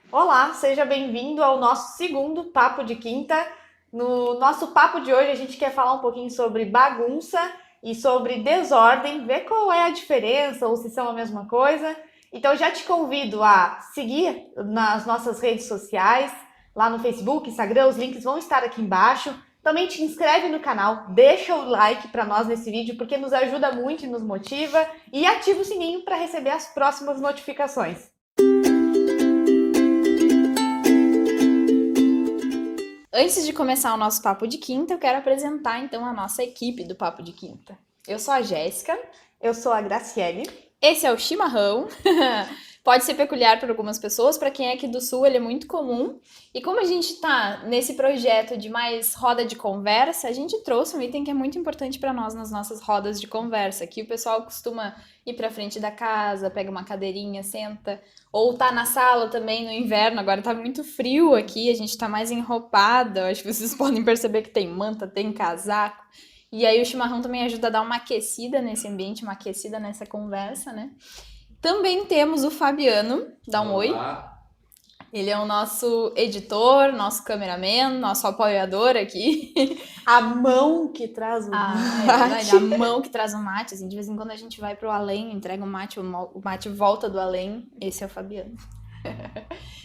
Olá, seja bem-vindo ao nosso segundo Papo de Quinta. No nosso papo de hoje, a gente quer falar um pouquinho sobre bagunça e sobre desordem, ver qual é a diferença ou se são a mesma coisa. Então, já te convido a seguir nas nossas redes sociais, lá no Facebook, Instagram, os links vão estar aqui embaixo. Também te inscreve no canal, deixa o like para nós nesse vídeo, porque nos ajuda muito e nos motiva. E ativa o sininho para receber as próximas notificações. Antes de começar o nosso Papo de Quinta, eu quero apresentar então a nossa equipe do Papo de Quinta. Eu sou a Jéssica. Eu sou a Graciele. Esse é o chimarrão. Pode ser peculiar para algumas pessoas, para quem é aqui do Sul ele é muito comum. E como a gente está nesse projeto de mais roda de conversa, a gente trouxe um item que é muito importante para nós nas nossas rodas de conversa. Aqui o pessoal costuma ir para frente da casa, pega uma cadeirinha, senta, ou tá na sala também no inverno. Agora tá muito frio aqui, a gente tá mais enropada. Acho que vocês podem perceber que tem manta, tem casaco. E aí o chimarrão também ajuda a dar uma aquecida nesse ambiente, uma aquecida nessa conversa, né? Também temos o Fabiano, dá um oi. Ele é o nosso editor, nosso cameraman, nosso apoiador aqui. A mão que traz o mate. A mão que traz o mate. Assim, de vez em quando a gente vai pro além, entrega o mate volta do além. Esse é o Fabiano.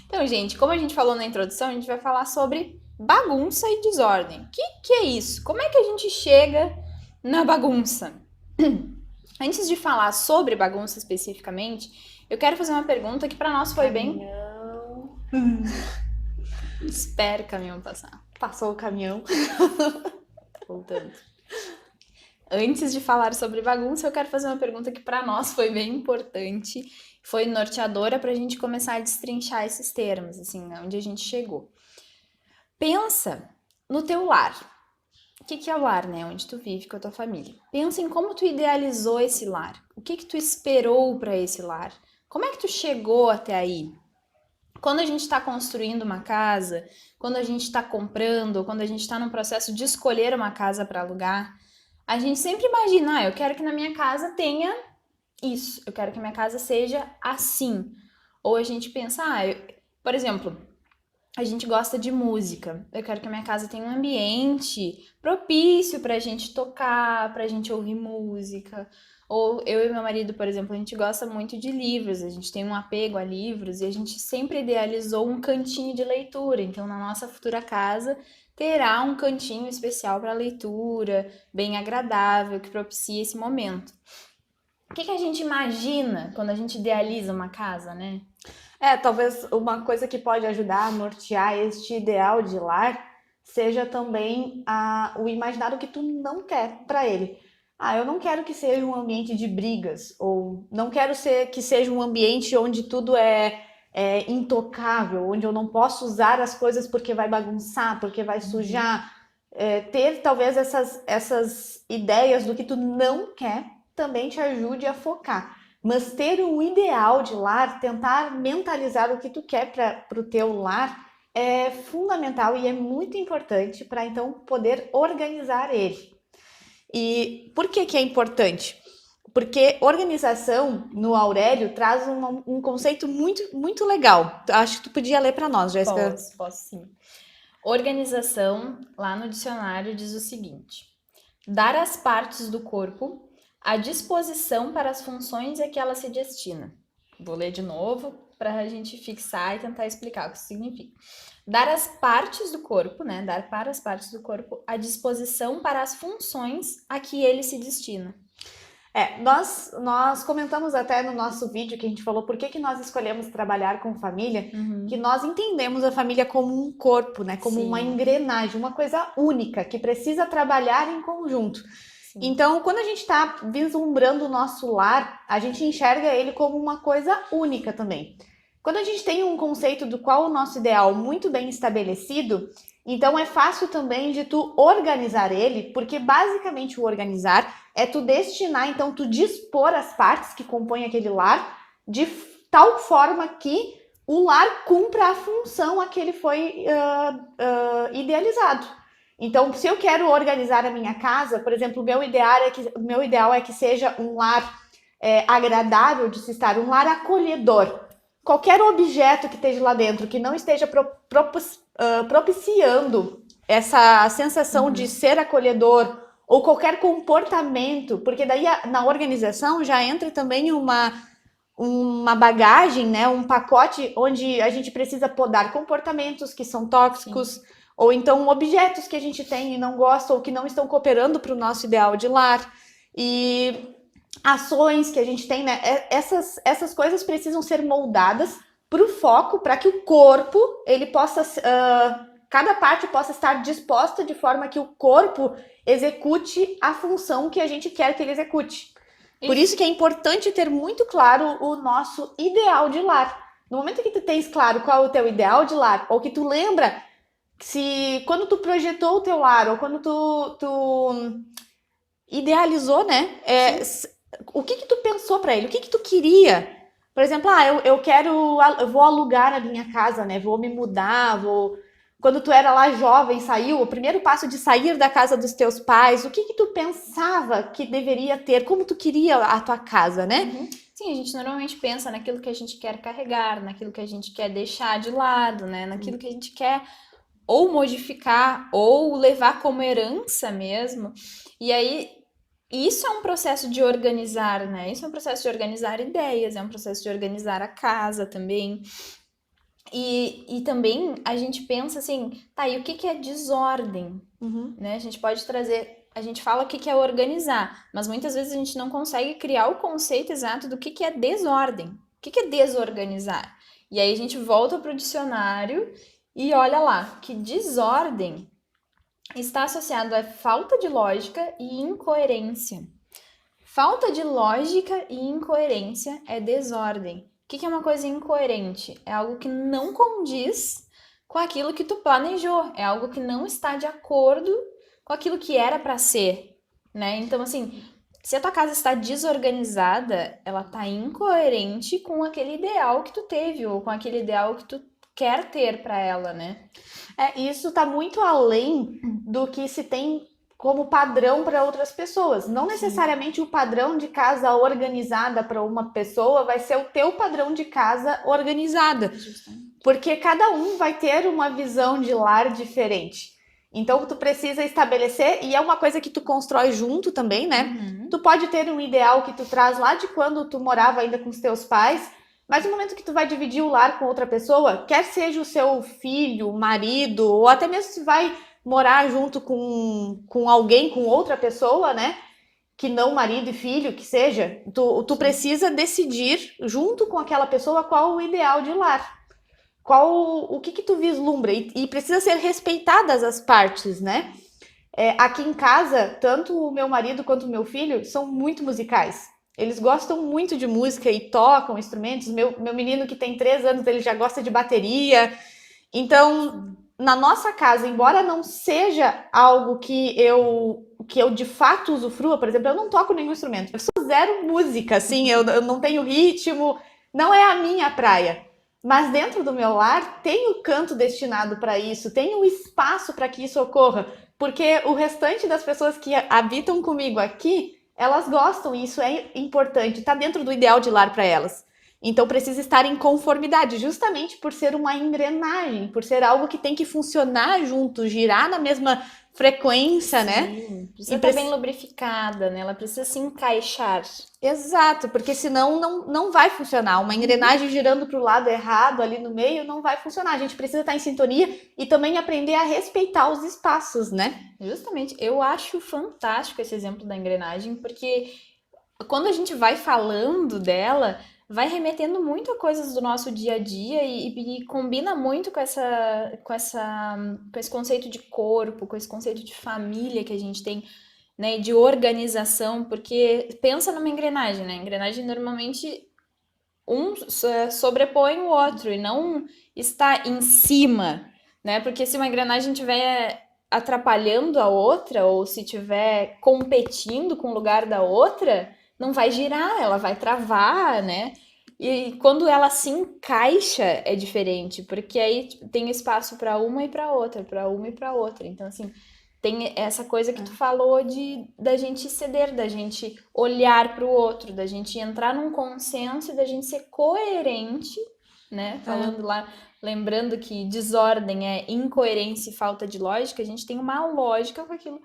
Então, gente, como a gente falou na introdução, a gente vai falar sobre bagunça e desordem. O que é isso? Como é que a gente chega na bagunça? Antes de falar sobre bagunça especificamente, eu quero fazer uma pergunta que para nós foi bem... Espera o caminhão passar. Passou o caminhão. Voltando. Antes de falar sobre bagunça, eu quero fazer uma pergunta que para nós foi bem importante, foi norteadora para a gente começar a destrinchar esses termos, assim, onde a gente chegou. Pensa no teu lar. O que é o lar, né? Onde tu vive com a tua família. Pensa em como tu idealizou esse lar. O que tu esperou para esse lar? Como é que tu chegou até aí? Quando a gente está construindo uma casa, quando a gente está comprando, quando a gente está num processo de escolher uma casa para alugar, a gente sempre imagina, eu quero que na minha casa tenha isso, eu quero que minha casa seja assim. Ou a gente pensa, por exemplo, a gente gosta de música, eu quero que a minha casa tenha um ambiente propício pra gente tocar, pra gente ouvir música. Ou eu e meu marido, por exemplo, a gente gosta muito de livros, a gente tem um apego a livros e a gente sempre idealizou um cantinho de leitura. Então, na nossa futura casa, terá um cantinho especial para leitura, bem agradável, que propicie esse momento. O que a gente imagina quando a gente idealiza uma casa, né? Talvez uma coisa que pode ajudar a nortear este ideal de lar seja também o imaginar o que tu não quer para ele. Eu não quero que seja um ambiente de brigas, ou não quero que seja um ambiente onde tudo é intocável, onde eu não posso usar as coisas porque vai bagunçar, porque vai sujar. Ter talvez essas ideias do que tu não quer também te ajude a focar. Mas ter um ideal de lar, tentar mentalizar o que tu quer para o teu lar é fundamental e é muito importante para então poder organizar ele. E por que é importante? Porque organização no Aurélio traz um conceito muito, muito legal. Acho que tu podia ler para nós, Jéssica. Posso sim. Organização, lá no dicionário, diz o seguinte: dar às partes do corpo a disposição para as funções a que ela se destina. Vou ler de novo para a gente fixar e tentar explicar o que isso significa. Dar às partes do corpo, né? Dar para as partes do corpo a disposição para as funções a que ele se destina. Nós comentamos até no nosso vídeo que a gente falou por que nós escolhemos trabalhar com família, que nós entendemos a família como um corpo, né? Como uma engrenagem, uma coisa única, que precisa trabalhar em conjunto. Sim. Então, quando a gente está vislumbrando o nosso lar, a gente enxerga ele como uma coisa única também. Quando a gente tem um conceito do qual o nosso ideal muito bem estabelecido, então é fácil também de tu organizar ele, porque basicamente o organizar é tu destinar, então tu dispor as partes que compõem aquele lar de tal forma que o lar cumpra a função a que ele foi idealizado. Então, se eu quero organizar a minha casa, por exemplo, o meu ideal é que seja um lar agradável de se estar, um lar acolhedor. qualquer objeto que esteja lá dentro, que não esteja propiciando essa sensação de ser acolhedor, ou qualquer comportamento, porque daí na organização já entra também uma bagagem, né, um pacote onde a gente precisa podar comportamentos que são tóxicos, ou então objetos que a gente tem e não gosta, ou que não estão cooperando para o nosso ideal de lar, e ações que a gente tem, né, essas coisas precisam ser moldadas para o foco, para que o corpo, ele possa, cada parte possa estar disposta de forma que o corpo execute a função que a gente quer que ele execute. Por isso que é importante ter muito claro o nosso ideal de lar. No momento que tu tens claro qual é o teu ideal de lar, ou que tu lembra se quando tu projetou o teu lar, ou quando tu idealizou, né? O que tu pensou para ele? O que tu queria? Por exemplo, eu vou alugar a minha casa, né? Vou me mudar, Quando tu era lá jovem, o primeiro passo de sair da casa dos teus pais, o que tu pensava que deveria ter? Como tu queria a tua casa, né? Sim, a gente normalmente pensa naquilo que a gente quer carregar, naquilo que a gente quer deixar de lado, né? Naquilo que a gente quer ou modificar ou levar como herança mesmo. E aí, isso é um processo de organizar, né? Isso é um processo de organizar ideias, é um processo de organizar a casa também. E também a gente pensa assim, tá, e o que é desordem? Né? A gente pode trazer, a gente fala o que é organizar, mas muitas vezes a gente não consegue criar o conceito exato do que é desordem. O que é desorganizar? E aí a gente volta para o dicionário e olha lá, que desordem está associado a falta de lógica e incoerência. Falta de lógica e incoerência é desordem. O que é uma coisa incoerente? É algo que não condiz com aquilo que tu planejou. É algo que não está de acordo com aquilo que era para ser, né? Então, assim, se a tua casa está desorganizada, ela está incoerente com aquele ideal que tu teve ou com aquele ideal que tu quer ter para ela, né? Isso está muito além do que se tem como padrão para outras pessoas. Não necessariamente o padrão de casa organizada para uma pessoa vai ser o teu padrão de casa organizada. Porque cada um vai ter uma visão de lar diferente. Então, tu precisa estabelecer, e é uma coisa que tu constrói junto também, né? Tu pode ter um ideal que tu traz lá de quando tu morava ainda com os teus pais, mas no momento que tu vai dividir o lar com outra pessoa, quer seja o seu filho, marido, ou até mesmo se vai morar junto com alguém, com outra pessoa, né? Que não marido e filho, que seja, tu precisa decidir junto com aquela pessoa qual o ideal de lar. O que tu vislumbra? E precisa ser respeitadas as partes, né? Aqui em casa, tanto o meu marido quanto o meu filho são muito musicais. Eles gostam muito de música e tocam instrumentos. Meu menino que tem 3 anos, ele já gosta de bateria. Então, na nossa casa, embora não seja algo que eu de fato usufrua, por exemplo, eu não toco nenhum instrumento. Eu sou zero música, assim, eu não tenho ritmo, não é a minha praia. Mas dentro do meu lar tem o canto destinado para isso, tem o espaço para que isso ocorra, porque o restante das pessoas que habitam comigo aqui, elas gostam e isso é importante, está dentro do ideal de lar para elas. Então precisa estar em conformidade, justamente por ser uma engrenagem, por ser algo que tem que funcionar junto, girar na mesma frequência, Sim, né? Precisa estar bem lubrificada, né? Ela precisa se encaixar. Exato, porque senão não vai funcionar. Uma engrenagem girando para o lado errado ali no meio não vai funcionar. A gente precisa estar em sintonia e também aprender a respeitar os espaços, né? Justamente, eu acho fantástico esse exemplo da engrenagem, porque quando a gente vai falando dela, vai remetendo muito a coisas do nosso dia a dia e combina muito com esse conceito de corpo, com esse conceito de família que a gente tem, né, de organização, porque pensa numa engrenagem, né? A engrenagem normalmente um sobrepõe o outro e não está em cima, né? Porque se uma engrenagem estiver atrapalhando a outra ou se estiver competindo com o lugar da outra, não vai girar, ela vai travar, né? E quando ela se encaixa é diferente, porque aí tem espaço para uma e para outra, para uma e para outra. Então assim, tem essa coisa que tu falou da gente ceder, da gente olhar para o outro, da gente entrar num consenso e da gente ser coerente né? Falando lá, lembrando que desordem é incoerência e falta de lógica, a gente tem uma lógica com aquilo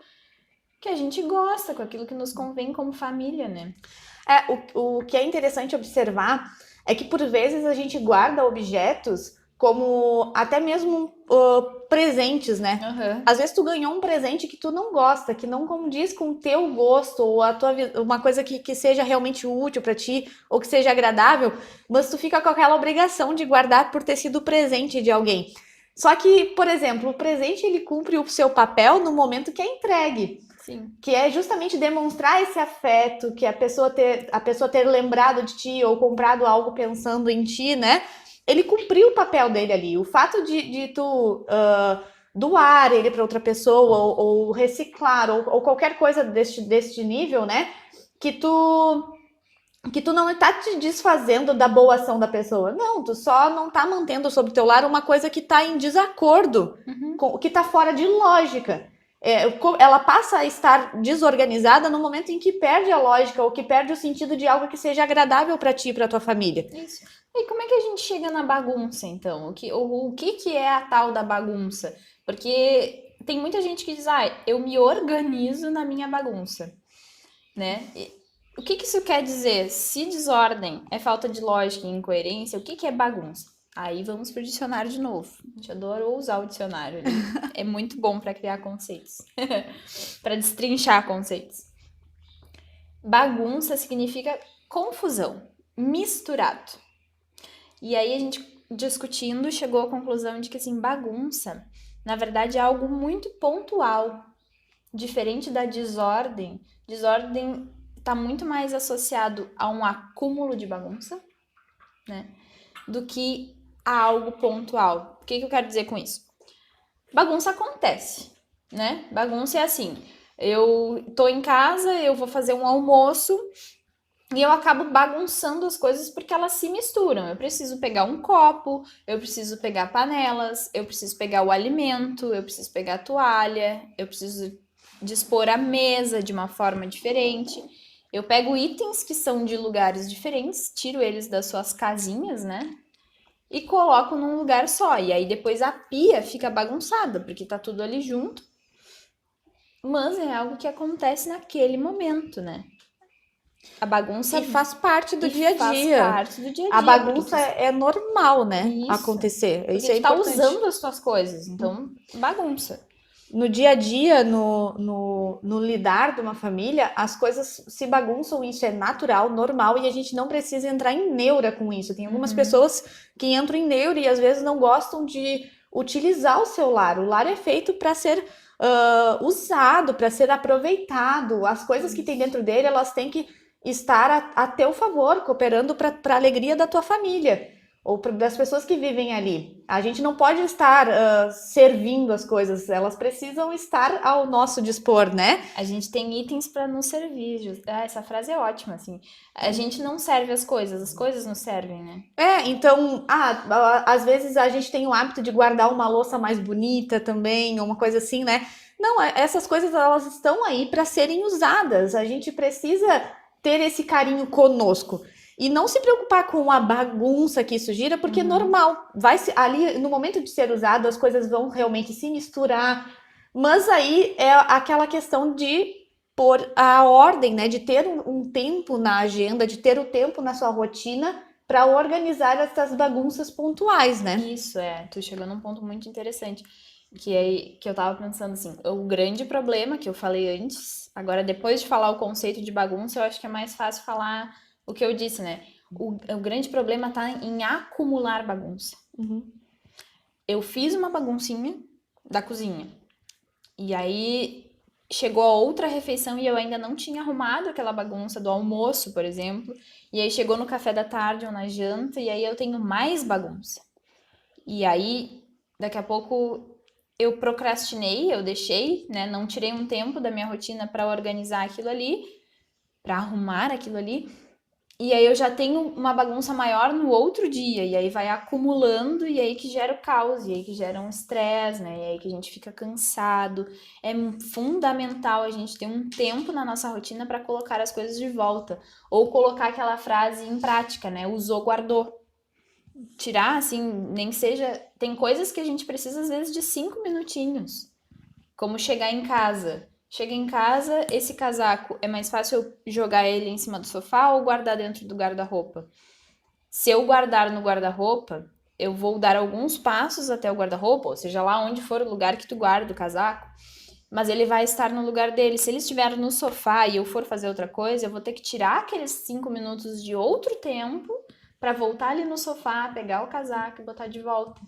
que a gente gosta, com aquilo que nos convém como família, né? O que é interessante observar é que por vezes a gente guarda objetos como até mesmo presentes, né? Uhum. Às vezes tu ganhou um presente que tu não gosta, que não condiz com o teu gosto, ou uma coisa que seja realmente útil para ti, ou que seja agradável, mas tu fica com aquela obrigação de guardar por ter sido presente de alguém. Só que, por exemplo, o presente ele cumpre o seu papel no momento que é entregue. Sim. Que é justamente demonstrar esse afeto, que a pessoa ter lembrado de ti ou comprado algo pensando em ti, né? Ele cumpriu o papel dele ali. O fato de tu doar ele para outra pessoa ou reciclar ou qualquer coisa deste nível, né? Que tu não está te desfazendo da boa ação da pessoa. Não, tu só não está mantendo sob teu lar uma coisa que está em desacordo, que está fora de lógica. Ela passa a estar desorganizada no momento em que perde a lógica ou que perde o sentido de algo que seja agradável para ti e para tua família. Isso. E como é que a gente chega na bagunça, então? O que é a tal da bagunça? Porque tem muita gente que diz, eu me organizo na minha bagunça, né? O que isso quer dizer? Se desordem é falta de lógica e incoerência, o que é bagunça? Aí vamos pro dicionário de novo. A gente adora usar o dicionário. Ele é muito bom para criar conceitos, para destrinchar conceitos. Bagunça significa confusão, misturado. E aí a gente discutindo chegou à conclusão de que assim, bagunça, na verdade, é algo muito pontual, diferente da desordem. Desordem está muito mais associado a um acúmulo de bagunça, né, do que a algo pontual. O que eu quero dizer com isso? Bagunça acontece, né? Bagunça é assim, eu tô em casa, eu vou fazer um almoço e eu acabo bagunçando as coisas porque elas se misturam. Eu preciso pegar um copo, eu preciso pegar panelas, eu preciso pegar o alimento, eu preciso pegar a toalha, eu preciso dispor a mesa de uma forma diferente. Eu pego itens que são de lugares diferentes, tiro eles das suas casinhas, né? E coloco num lugar só. E aí depois a pia fica bagunçada, porque tá tudo ali junto. Mas é algo que acontece naquele momento, né? A bagunça faz parte do dia a dia. Faz parte do dia a dia. A bagunça é normal, né? Isso. Acontecer. Porque isso é tu tá importante. usando as tuas coisas, então bagunça. No dia a dia, no lidar de uma família, as coisas se bagunçam, isso é natural, normal, e a gente não precisa entrar em neura com isso. Tem algumas pessoas que entram em neura e às vezes não gostam de utilizar o seu lar. O lar é feito para ser usado, para ser aproveitado. As coisas que tem dentro dele, elas têm que estar a teu favor, cooperando para a alegria da tua família ou das pessoas que vivem ali. A gente não pode estar servindo as coisas, elas precisam estar ao nosso dispor, né? A gente tem itens para nos servir. Essa frase é ótima, assim. A gente não serve as coisas nos servem, né? Então, às vezes a gente tem o hábito de guardar uma louça mais bonita também, ou uma coisa assim, né? Não, essas coisas elas estão aí para serem usadas. A gente precisa ter esse carinho conosco. E não se preocupar com a bagunça que isso gira, porque é normal. Ali, no momento de ser usado, as coisas vão realmente se misturar. Mas aí é aquela questão de pôr a ordem, né? De ter um tempo na agenda, de ter o tempo na sua rotina para organizar essas bagunças pontuais, né? Isso, tu chegou num ponto muito interessante. Que eu tava pensando assim, o grande problema que eu falei antes, agora depois de falar o conceito de bagunça, eu acho que é mais fácil falar o que eu disse, né? O grande problema tá em acumular bagunça. Eu fiz uma baguncinha da cozinha. E aí chegou a outra refeição e eu ainda não tinha arrumado aquela bagunça do almoço, por exemplo. E aí chegou no café da tarde ou na janta e aí eu tenho mais bagunça. E aí, daqui a pouco eu procrastinei, eu deixei, né? Não tirei um tempo da minha rotina para organizar aquilo ali, para arrumar aquilo ali. E aí eu já tenho uma bagunça maior no outro dia, e aí vai acumulando, e aí que gera o caos, e aí que gera um estresse, né? E aí que a gente fica cansado. É fundamental a gente ter um tempo na nossa rotina para colocar as coisas de volta, ou colocar aquela frase em prática, né? Usou, guardou. tirar, assim, nem que seja... Tem coisas que a gente precisa, às vezes, de 5 minutinhos. Como chegar em casa. Chega em casa, esse casaco, é mais fácil eu jogar ele em cima do sofá ou guardar dentro do guarda-roupa? Se eu guardar no guarda-roupa, eu vou dar alguns passos até o guarda-roupa, ou seja, lá onde for o lugar que tu guarda o casaco, mas ele vai estar no lugar dele. Se ele estiver no sofá e eu for fazer outra coisa, eu vou ter que tirar aqueles 5 minutos de outro tempo para voltar ali no sofá, pegar o casaco e botar de volta.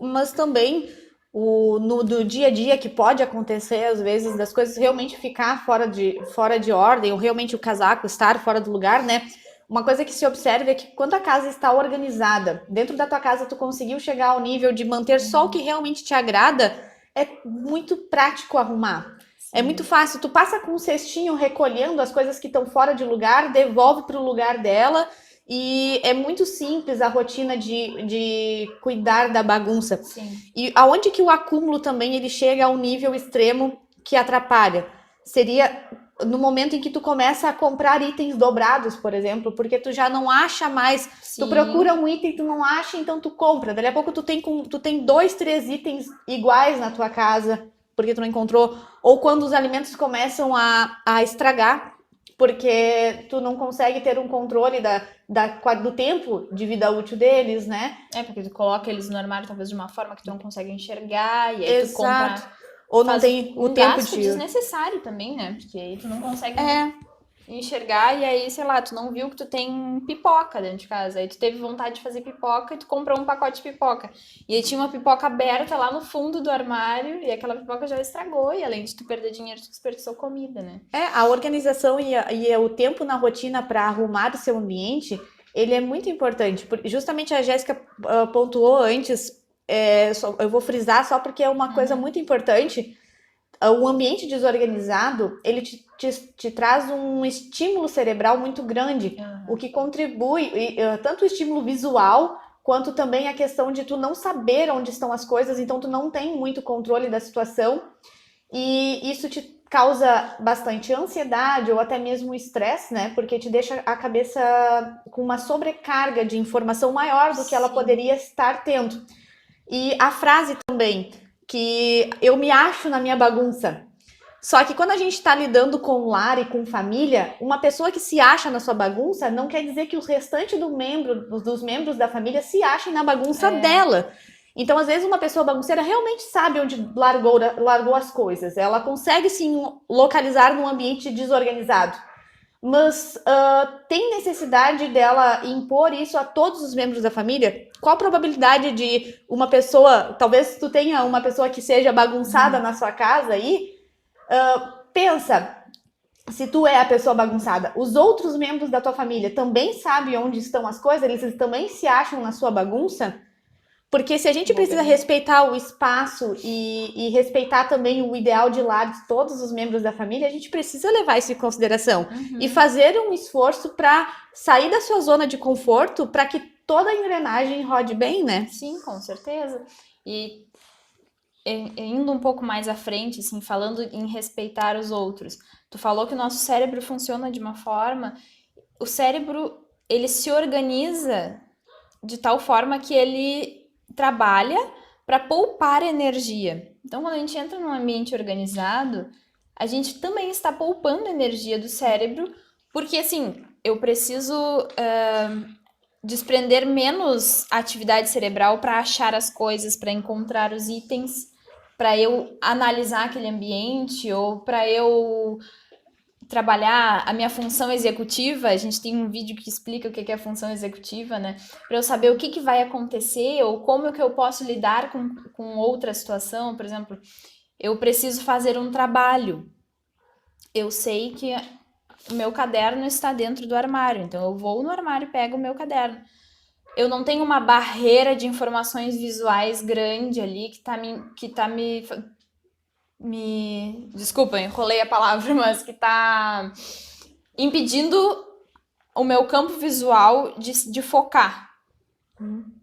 Mas também do dia a dia que pode acontecer, às vezes, das coisas realmente ficar fora de ordem, ou realmente o casaco estar fora do lugar, né? Uma coisa que se observa é que quando a casa está organizada, dentro da tua casa tu conseguiu chegar ao nível de manter só o que realmente te agrada, é muito prático arrumar. É muito fácil, tu passa com um cestinho recolhendo as coisas que estão fora de lugar, devolve para o lugar dela, e é muito simples a rotina de cuidar da bagunça. Sim. E aonde que o acúmulo também ele chega a um nível extremo que atrapalha? Seria no momento em que tu começa a comprar itens dobrados, por exemplo, porque tu já não acha mais. Sim. Tu procura um item, tu não acha, então tu compra. Daqui a pouco tu tem 2, 3 itens iguais na tua casa, porque tu não encontrou. Ou quando os alimentos começam a estragar, porque tu não consegue ter um controle do tempo de vida útil deles, né? Porque tu coloca eles no armário talvez de uma forma que tu não consegue enxergar, e aí tu compra... Ou não tem o tempo gasto de... desnecessário também, né? Porque aí tu não consegue enxergar, e aí, sei lá, tu não viu que tu tem pipoca dentro de casa. Aí tu teve vontade de fazer pipoca e tu comprou um pacote de pipoca. E aí tinha uma pipoca aberta lá no fundo do armário, e aquela pipoca já estragou, e além de tu perder dinheiro, tu desperdiçou comida, né? A organização e o tempo na rotina para arrumar o seu ambiente, ele é muito importante. Justamente a Jéssica pontuou antes, eu vou frisar só porque é uma coisa muito importante. O ambiente desorganizado, ele te traz um estímulo cerebral muito grande, o que contribui, tanto o estímulo visual, quanto também a questão de tu não saber onde estão as coisas, então tu não tem muito controle da situação, e isso te causa bastante ansiedade ou até mesmo estresse, né? Porque te deixa a cabeça com uma sobrecarga de informação maior do que ela poderia estar tendo. E a frase também, que eu me acho na minha bagunça. Só que quando a gente está lidando com lar e com família, uma pessoa que se acha na sua bagunça não quer dizer que os restantes dos membros da família se achem na bagunça dela. Então, às vezes, uma pessoa bagunceira realmente sabe onde largou as coisas. Ela consegue, sim, localizar num ambiente desorganizado. Mas tem necessidade dela impor isso a todos os membros da família? Qual a probabilidade de uma pessoa... Talvez tu tenha uma pessoa que seja bagunçada na sua casa aí. Pensa, se tu é a pessoa bagunçada, os outros membros da tua família também sabem onde estão as coisas? Eles também se acham na sua bagunça? Porque se a gente precisa respeitar o espaço e respeitar também o ideal de lar de todos os membros da família, a gente precisa levar isso em consideração. E fazer um esforço para sair da sua zona de conforto para que toda a engrenagem rode bem, né? Sim, com certeza. E indo um pouco mais à frente, assim, falando em respeitar os outros. Tu falou que o nosso cérebro funciona de uma forma... O cérebro, ele se organiza de tal forma que ele trabalha para poupar energia. Então, quando a gente entra num ambiente organizado, a gente também está poupando energia do cérebro, porque, assim, eu preciso desprender menos atividade cerebral para achar as coisas, para encontrar os itens, para eu analisar aquele ambiente ou para eu trabalhar a minha função executiva. A gente tem um vídeo que explica o que é a função executiva, né? Para eu saber o que vai acontecer ou como que eu posso lidar com outra situação. Por exemplo, eu preciso fazer um trabalho. Eu sei que o meu caderno está dentro do armário, então eu vou no armário e pego o meu caderno. Eu não tenho uma barreira de informações visuais grande ali que tá me... Desculpa, enrolei a palavra, mas que tá impedindo o meu campo visual de focar.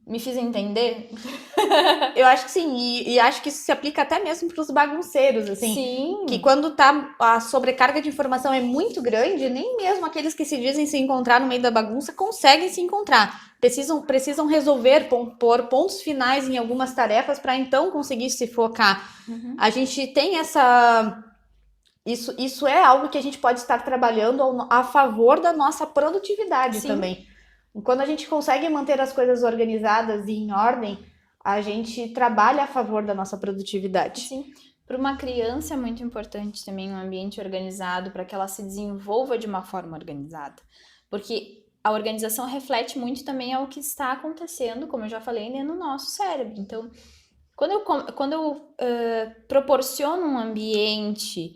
Me fiz entender? Eu acho que sim, e acho que isso se aplica até mesmo para os bagunceiros, assim. Sim. Que quando a sobrecarga de informação é muito grande, nem mesmo aqueles que se dizem se encontrar no meio da bagunça conseguem se encontrar. Precisam resolver, pôr pontos finais em algumas tarefas para então conseguir se focar. Uhum. A gente tem essa... Isso é algo que a gente pode estar trabalhando a favor da nossa produtividade também. Quando a gente consegue manter as coisas organizadas e em ordem, a gente trabalha a favor da nossa produtividade. Sim. Para uma criança é muito importante também um ambiente organizado para que ela se desenvolva de uma forma organizada. Porque a organização reflete muito também ao que está acontecendo, como eu já falei, né, no nosso cérebro. Então, quando eu proporciono um ambiente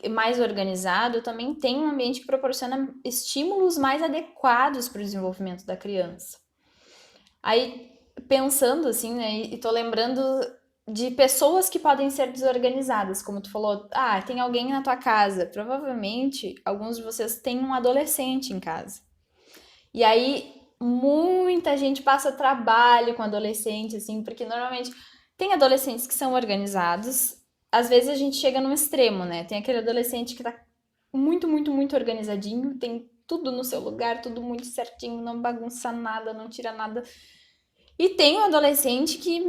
mais organizado, eu também tenho um ambiente que proporciona estímulos mais adequados para o desenvolvimento da criança. Aí, pensando assim, né, e tô lembrando de pessoas que podem ser desorganizadas, como tu falou, tem alguém na tua casa, provavelmente alguns de vocês têm um adolescente em casa. E aí, muita gente passa trabalho com adolescente, assim, porque normalmente tem adolescentes que são organizados, às vezes a gente chega num extremo, né? Tem aquele adolescente que tá muito, muito, muito organizadinho, tem tudo no seu lugar, tudo muito certinho, não bagunça nada, não tira nada. E tem um adolescente que,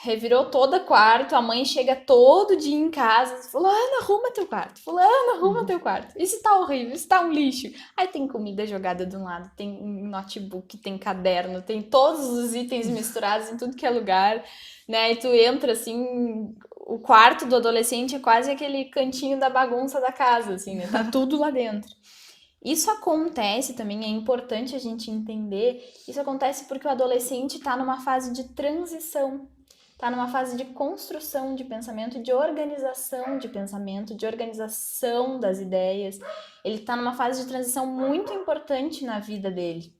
revirou todo o quarto, a mãe chega todo dia em casa, fulano, arruma teu quarto, fulano, arruma teu quarto. Isso tá horrível, isso tá um lixo. Aí tem comida jogada de um lado, tem notebook, tem caderno, tem todos os itens misturados em tudo que é lugar, né? E tu entra, assim, o quarto do adolescente é quase aquele cantinho da bagunça da casa, assim, né? Tá tudo lá dentro. Isso acontece também, é importante a gente entender, isso acontece porque o adolescente está numa fase de transição, está numa fase de construção de pensamento, de organização de pensamento, de organização das ideias. Ele está numa fase de transição muito importante na vida dele.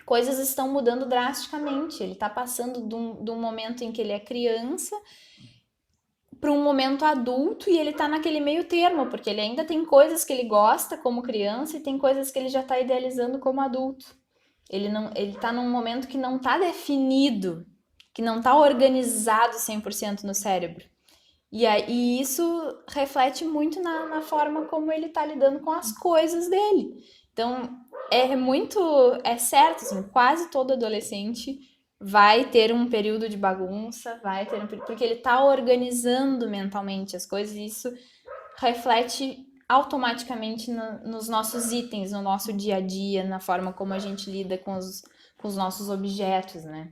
Coisas estão mudando drasticamente, ele está passando de um momento em que ele é criança para um momento adulto e ele tá naquele meio termo, porque ele ainda tem coisas que ele gosta como criança e tem coisas que ele já tá idealizando como adulto. Ele tá num momento que não tá definido, que não tá organizado 100% no cérebro. E isso reflete muito na forma como ele tá lidando com as coisas dele. Então, é certo, assim, quase todo adolescente vai ter um período de bagunça, porque ele tá organizando mentalmente as coisas e isso reflete automaticamente nos nossos itens, no nosso dia a dia, na forma como a gente lida com os nossos objetos, né?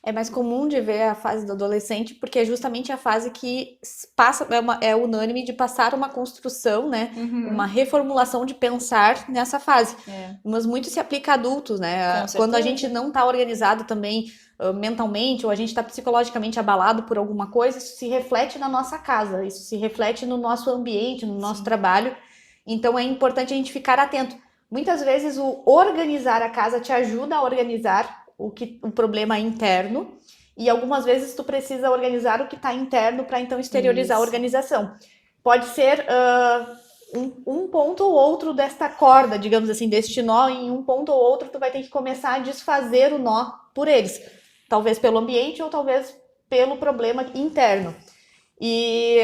É mais comum de ver a fase do adolescente, porque é justamente a fase que passa, é unânime de passar uma construção, né? Uma reformulação de pensar nessa fase. Mas muito se aplica a adultos, né? Quando a gente não está organizado também mentalmente, ou a gente está psicologicamente abalado por alguma coisa, isso se reflete na nossa casa, isso se reflete no nosso ambiente, no nosso trabalho. Então é importante a gente ficar atento. Muitas vezes o organizar a casa te ajuda a organizar o problema interno, e algumas vezes tu precisa organizar o que está interno para então exteriorizar a organização. Pode ser um ponto ou outro desta corda, digamos assim, deste nó, em um ponto ou outro tu vai ter que começar a desfazer o nó por eles. Talvez pelo ambiente ou talvez pelo problema interno. E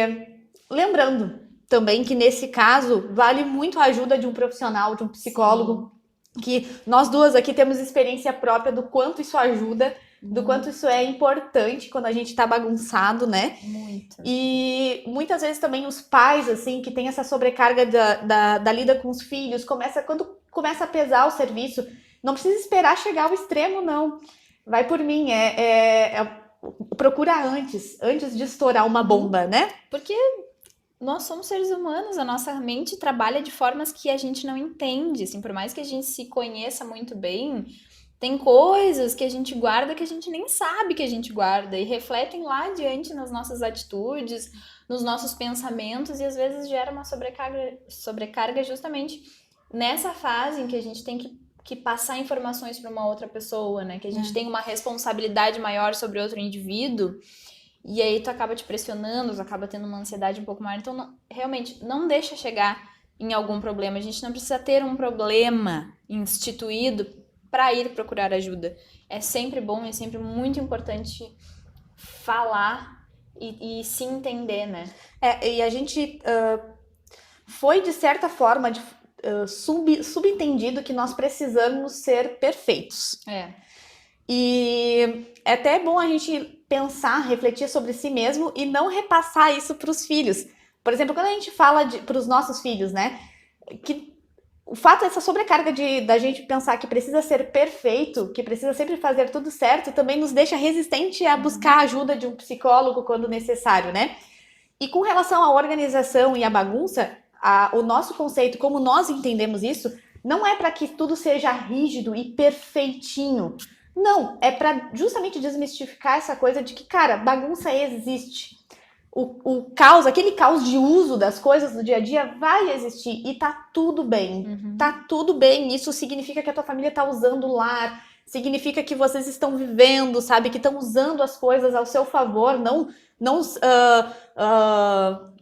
lembrando também que nesse caso vale muito a ajuda de um profissional, de um psicólogo, que nós duas aqui temos experiência própria do quanto isso ajuda, do quanto isso é importante quando a gente tá bagunçado, né? Muito. E muitas vezes também os pais, assim, que tem essa sobrecarga da lida com os filhos, quando começa a pesar o serviço, não precisa esperar chegar ao extremo, não. Vai por mim, procura antes de estourar uma bomba, né? Porque nós somos seres humanos, a nossa mente trabalha de formas que a gente não entende, assim, por mais que a gente se conheça muito bem, tem coisas que a gente guarda que a gente nem sabe que a gente guarda e refletem lá adiante nas nossas atitudes, nos nossos pensamentos e às vezes gera uma sobrecarga justamente nessa fase em que a gente tem que passar informações para uma outra pessoa, né? Que a gente tem uma responsabilidade maior sobre outro indivíduo. E aí tu acaba te pressionando, tu acaba tendo uma ansiedade um pouco maior. Então, realmente, não deixa chegar em algum problema. A gente não precisa ter um problema instituído para ir procurar ajuda. É sempre bom, é sempre muito importante falar e se entender, né? E a gente foi, de certa forma, subentendido que nós precisamos ser perfeitos. E é até bom a gente pensar, refletir sobre si mesmo e não repassar isso para os filhos. Por exemplo, quando a gente fala para os nossos filhos, né? Que o fato dessa sobrecarga da gente pensar que precisa ser perfeito, que precisa sempre fazer tudo certo, também nos deixa resistente a buscar a ajuda de um psicólogo quando necessário, né? E com relação à organização e à bagunça, o nosso conceito, como nós entendemos isso, não é para que tudo seja rígido e perfeitinho. Não, é para justamente desmistificar essa coisa de que, cara, bagunça existe. O caos, aquele caos de uso das coisas do dia a dia vai existir e tá tudo bem. Tá tudo bem. Isso significa que a tua família tá usando o lar, significa que vocês estão vivendo, sabe? Que estão usando as coisas ao seu favor, não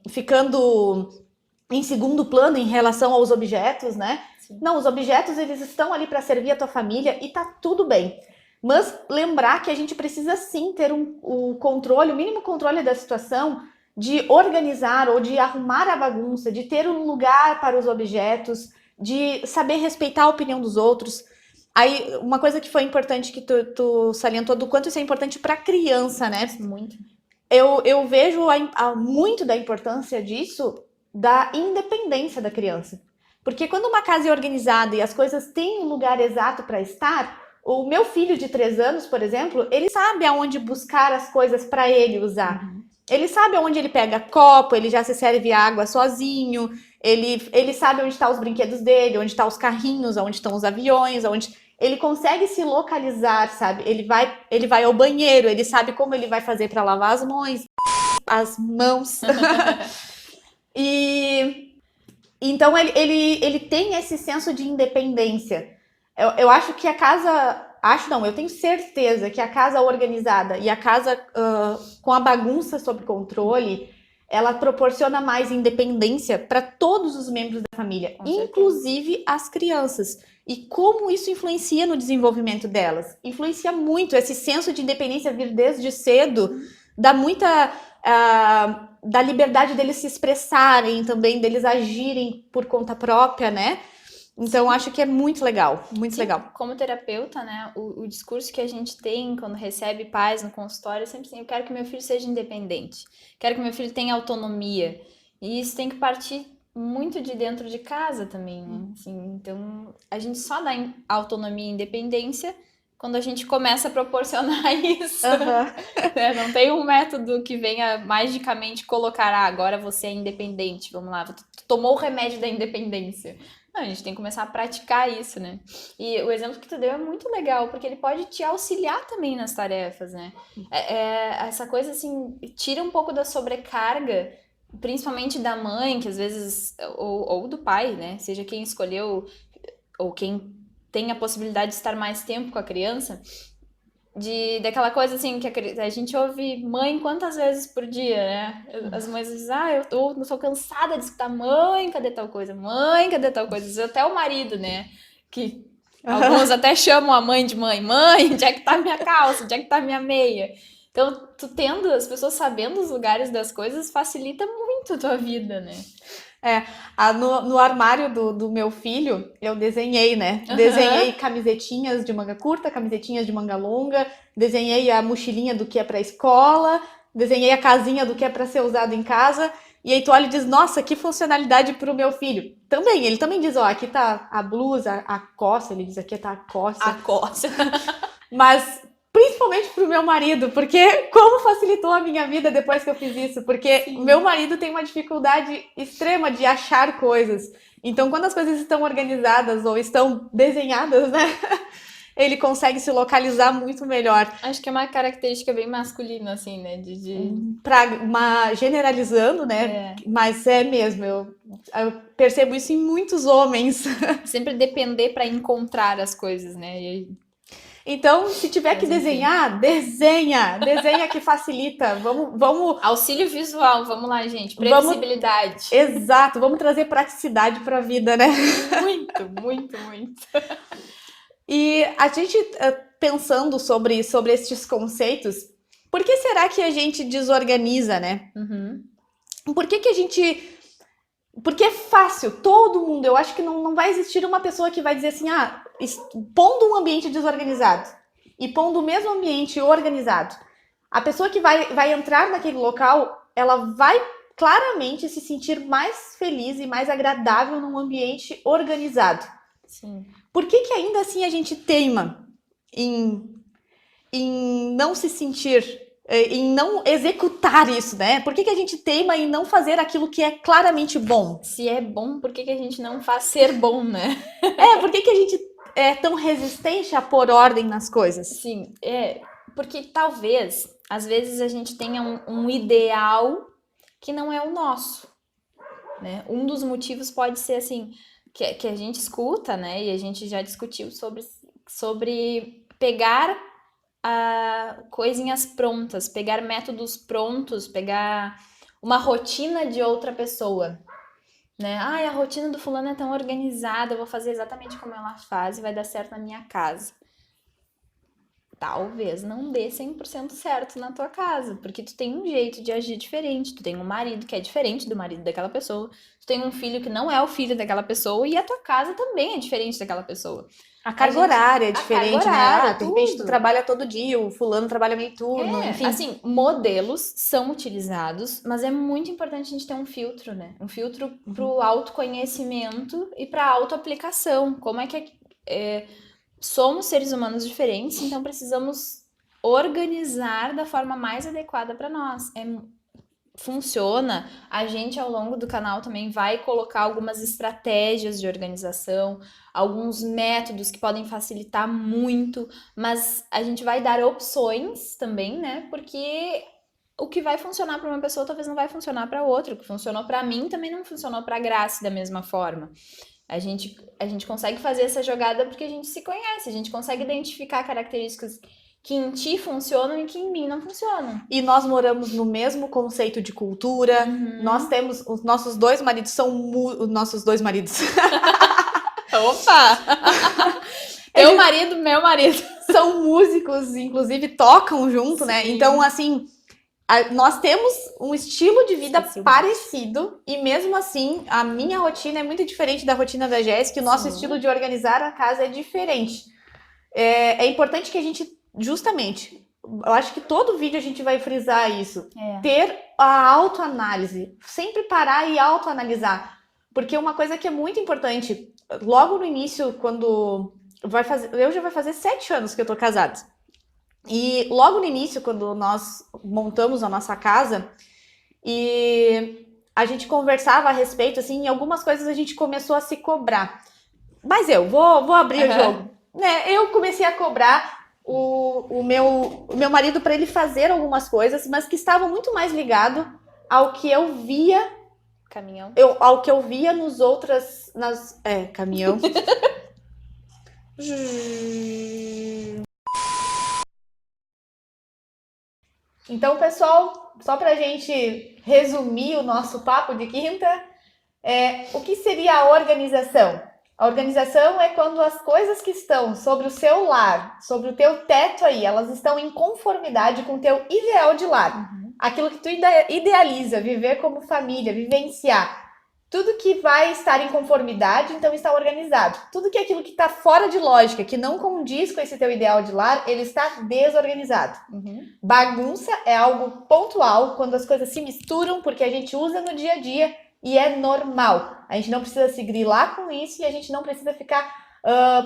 ficando em segundo plano em relação aos objetos, né? Sim. Não, os objetos, eles estão ali para servir a tua família e tá tudo bem. Mas lembrar que a gente precisa sim ter o controle, o mínimo controle da situação, de organizar ou de arrumar a bagunça, de ter um lugar para os objetos, de saber respeitar a opinião dos outros. Aí, uma coisa que foi importante que tu salientou do quanto isso é importante para a criança, né? Muito. Eu vejo muito da importância disso, da independência da criança. Porque quando uma casa é organizada e as coisas têm um lugar exato para estar, o meu filho de 3 anos, por exemplo, ele sabe aonde buscar as coisas para ele usar. Ele sabe aonde ele pega copo, ele já se serve água sozinho, ele sabe onde estão os brinquedos dele, onde estão os carrinhos, onde estão os aviões, ele consegue se localizar, sabe? Ele vai ao banheiro, ele sabe como ele vai fazer para lavar as mãos. E então ele tem esse senso de independência. Eu acho que a casa... eu tenho certeza que a casa organizada e a casa com a bagunça sob controle, ela proporciona mais independência para todos os membros da família, inclusive as crianças. E como isso influencia no desenvolvimento delas? Influencia muito. Esse senso de independência vir desde cedo dá muita... da liberdade deles se expressarem também, deles agirem por conta própria, né? Então, acho que é muito legal, muito legal. Como terapeuta, né, o discurso que a gente tem quando recebe pais no consultório é sempre assim, eu quero que meu filho seja independente, quero que meu filho tenha autonomia. E isso tem que partir muito de dentro de casa também, né? Assim, então, a gente só dá autonomia e independência quando a gente começa a proporcionar isso. Não tem um método que venha magicamente colocar, agora você é independente, vamos lá, tu tomou o remédio da independência. Não, a gente tem que começar a praticar isso, né? E o exemplo que tu deu é muito legal, porque ele pode te auxiliar também nas tarefas, né? Essa coisa, assim, tira um pouco da sobrecarga, principalmente da mãe, que às vezes, ou do pai, né? Seja quem escolheu, ou quem tem a possibilidade de estar mais tempo com a criança, daquela coisa assim, que a gente ouve mãe quantas vezes por dia, né? As mães dizem, eu tô cansada de escutar, mãe, cadê tal coisa? Mãe, cadê tal coisa? Até o marido, né? Que alguns até chamam a mãe de mãe, onde é que tá minha calça? Onde é que tá minha meia? Então, tu tendo as pessoas sabendo os lugares das coisas, facilita muito a tua vida, né? No armário do meu filho, eu desenhei, né? Desenhei camisetinhas de manga curta, camisetinhas de manga longa, desenhei a mochilinha do que é pra escola, desenhei a casinha do que é pra ser usado em casa, e aí tu olha e diz, nossa, que funcionalidade pro meu filho. Ele também diz, aqui tá a blusa, a coça, ele diz, aqui tá a coça. A coça. Mas... principalmente pro meu marido, porque como facilitou a minha vida depois que eu fiz isso, porque meu marido tem uma dificuldade extrema de achar coisas. Então, quando as coisas estão organizadas ou estão desenhadas, né, ele consegue se localizar muito melhor. Acho que é uma característica bem masculina, assim, né, generalizando, né, mas é mesmo, eu percebo isso em muitos homens. Sempre depender para encontrar as coisas, né, Então, se tiver que desenhar, desenha que facilita. Vamos... auxílio visual, vamos lá, gente. Previsibilidade. Exato, vamos trazer praticidade para a vida, né? Muito, muito, muito. E a gente, pensando sobre estes conceitos, por que será que a gente desorganiza, né? Uhum. Por que que a gente... Porque é fácil, todo mundo, eu acho que não vai existir uma pessoa que vai dizer assim, pondo um ambiente desorganizado e pondo o mesmo ambiente organizado, a pessoa que vai entrar naquele local, ela vai claramente se sentir mais feliz e mais agradável num ambiente organizado. Sim. Por que que ainda assim a gente teima em não se sentir, em não executar isso, né? Por que que a gente teima em não fazer aquilo que é claramente bom? Se é bom, por que que a gente não faz ser bom, né? Por que que a gente é tão resistente a pôr ordem nas coisas? Sim, porque talvez, às vezes, a gente tenha um ideal que não é o nosso, né? Um dos motivos pode ser, assim, que a gente escuta, né? E a gente já discutiu sobre pegar coisinhas prontas, pegar métodos prontos, pegar uma rotina de outra pessoa, né? Ai, a rotina do fulano é tão organizada, eu vou fazer exatamente como ela faz e vai dar certo na minha casa. Talvez não dê 100% certo na tua casa, porque tu tem um jeito de agir diferente, tu tem um marido que é diferente do marido daquela pessoa, tu tem um filho que não é o filho daquela pessoa e a tua casa também é diferente daquela pessoa. A carga horária é diferente, carga horária, né? De repente tu tudo. trabalha todo dia, o fulano trabalha meio turno, enfim. Assim, modelos são utilizados, mas é muito importante a gente ter um filtro, né? Um filtro pro autoconhecimento e pra autoaplicação. Como é que somos seres humanos diferentes, então precisamos organizar da forma mais adequada para nós. Funciona. A gente, ao longo do canal, também vai colocar algumas estratégias de organização, alguns métodos que podem facilitar muito, mas a gente vai dar opções também, né? Porque o que vai funcionar para uma pessoa talvez não vai funcionar para outra. O que funcionou para mim também não funcionou para a Grace da mesma forma. A gente consegue fazer essa jogada porque a gente se conhece, a gente consegue identificar características que em ti funcionam e que em mim não funcionam. E nós moramos no mesmo conceito de cultura. Nós temos... Os nossos dois maridos são... Os nossos dois maridos. Opa! Teu marido, meu marido. São músicos, inclusive tocam junto, né? Então, assim... Nós temos um estilo de vida parecido e mesmo assim a minha rotina é muito diferente da rotina da Jéssica, o nosso estilo de organizar a casa é diferente. É importante que a gente, justamente, eu acho que todo vídeo a gente vai frisar isso, ter a autoanálise, sempre parar e autoanalisar, porque uma coisa que é muito importante, logo no início, quando eu já vai fazer 7 anos que eu tô casada. E logo no início, quando nós montamos a nossa casa, e a gente conversava a respeito, assim, e algumas coisas a gente começou a se cobrar. Mas eu vou abrir o jogo. Né? Eu comecei a cobrar o meu marido para ele fazer algumas coisas, mas que estavam muito mais ligado ao que eu via. Caminhão. Ao que eu via nos outras. Caminhão. Então, pessoal, só para a gente resumir o nosso papo de quinta, o que seria a organização? A organização é quando as coisas que estão sobre o seu lar, sobre o teu teto aí, elas estão em conformidade com o teu ideal de lar. Aquilo que tu idealiza, viver como família, vivenciar. Tudo que vai estar em conformidade, então está organizado. Tudo que é aquilo que está fora de lógica, que não condiz com esse teu ideal de lar, ele está desorganizado. Bagunça é algo pontual, quando as coisas se misturam, porque a gente usa no dia a dia e é normal. A gente não precisa se grilar com isso e a gente não precisa ficar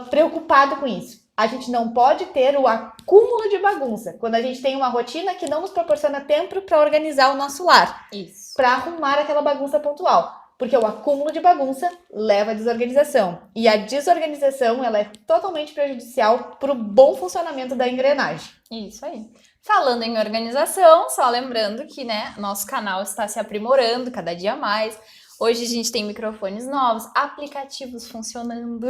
preocupado com isso. A gente não pode ter o acúmulo de bagunça, quando a gente tem uma rotina que não nos proporciona tempo para organizar o nosso lar. Isso. Para arrumar aquela bagunça pontual. Porque o acúmulo de bagunça leva à desorganização. E a desorganização, ela é totalmente prejudicial para o bom funcionamento da engrenagem. Isso aí. Falando em organização, só lembrando que, né, nosso canal está se aprimorando cada dia mais. Hoje a gente tem microfones novos, aplicativos funcionando,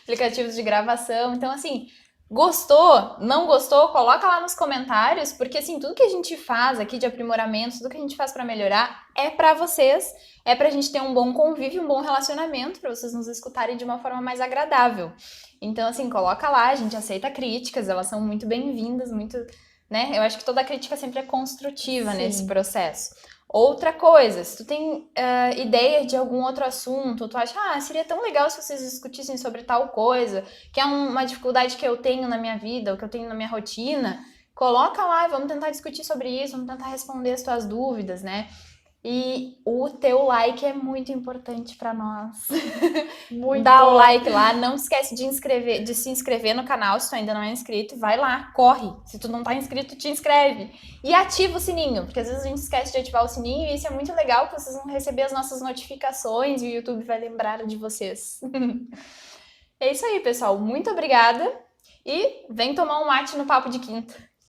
aplicativos de gravação. Então, assim, Gostou? Não gostou? Coloca lá nos comentários, porque assim, tudo que a gente faz aqui de aprimoramento, tudo que a gente faz pra melhorar é pra vocês, é pra gente ter um bom convívio, um bom relacionamento, pra vocês nos escutarem de uma forma mais agradável. Então, assim, coloca lá, a gente aceita críticas, elas são muito bem-vindas, muito, né? Eu acho que toda crítica sempre é construtiva nesse Sim. processo. Outra coisa, se tu tem ideia de algum outro assunto, tu acha, seria tão legal se vocês discutissem sobre tal coisa, que é uma dificuldade que eu tenho na minha vida, ou que eu tenho na minha rotina, coloca lá e vamos tentar discutir sobre isso, vamos tentar responder as tuas dúvidas, né? E o teu like é muito importante pra nós. Muito. Dá o like lá, não esquece de se inscrever no canal se tu ainda não é inscrito, vai lá, corre. Se tu não tá inscrito, te inscreve. E ativa o sininho, porque às vezes a gente esquece de ativar o sininho e isso é muito legal, porque vocês vão receber as nossas notificações e o YouTube vai lembrar de vocês. É isso aí, pessoal. Muito obrigada e vem tomar um mate no Papo de Quinta.